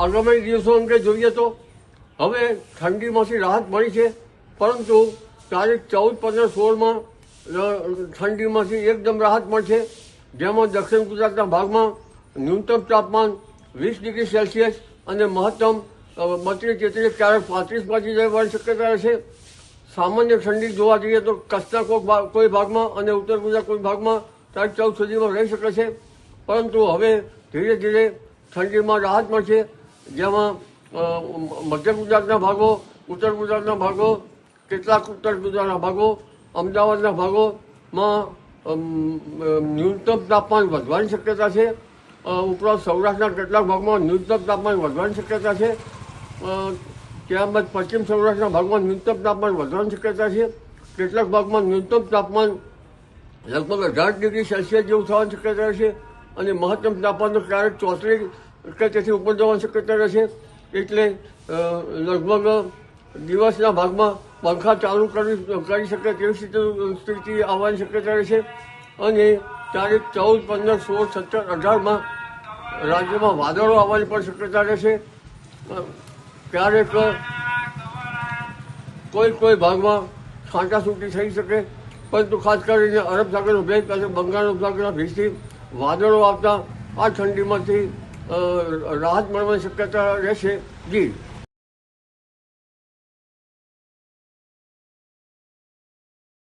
આગામી દિવસો અંગે જોઈએ તો હવે ઠંડીમાંથી રાહત મળી છે, પરંતુ તારીખ 14, 15, 16માં ઠંડીમાંથી એકદમ રાહત મળશે, જેમાં દક્ષિણ ગુજરાતના ભાગમાં ન્યૂનતમ તાપમાન 20 ડિગ્રી સેલ્સિયસ અને મહત્તમ 32, 33, ક્યારેક 35 પહોંચી જવાની શક્યતા રહેશે. સામાન્ય ઠંડી જોવા જઈએ તો કચ્છના કોઈ ભાગમાં અને ઉત્તર ગુજરાત કોઈ ભાગમાં તારીખ 14 સુધીમાં રહી શકે છે, પરંતુ હવે ધીરે ધીરે ઠંડીમાં રાહત મળશે, જેમાં મધ્ય ગુજરાતના ભાગો, ઉત્તર ગુજરાતના ભાગો, કેટલાક ઉત્તર ગુજરાતના ભાગો, અમદાવાદના ભાગોમાં ન્યૂનતમ તાપમાન વધવાની શક્યતા છે. ઉપરાંત સૌરાષ્ટ્રના કેટલાક ભાગમાં ન્યૂનતમ તાપમાન વધવાની શક્યતા છે. ત્યારબાદ પશ્ચિમ સૌરાષ્ટ્રના ભાગમાં ન્યૂનતમ તાપમાન વધવાની શક્યતા છે. કેટલાક ભાગમાં ન્યૂનતમ તાપમાન લગભગ 18 ડિગ્રી સેલ્સિયસ જેવું થવાની શક્યતા રહેશે અને મહત્તમ તાપમાન તો ક્યારેક 34 કે તેથી ઉપર જવાની શક્યતા રહેશે. એટલે લગભગ દિવસના ભાગમાં પંખા ચાલુ કરી શકે તેવી સ્થિતિ આવવાની શક્યતા રહેશે. અને તારીખ 14, 15, 16, 17, 18માં રાજ્યમાં વાદળો આવવાની પણ શક્યતા રહેશે. ક્યારેક કોઈ ભાગમાં છાંટાછૂટી થઈ શકે, પરંતુ ખાસ કરીને અરબ સાગરનો ભેજ અને બંગાળ ઉપસાગરના ભેજથી વાદળો આવતા આ ઠંડીમાંથી રાહત મળવાની શક્યતા રહેશે. જી.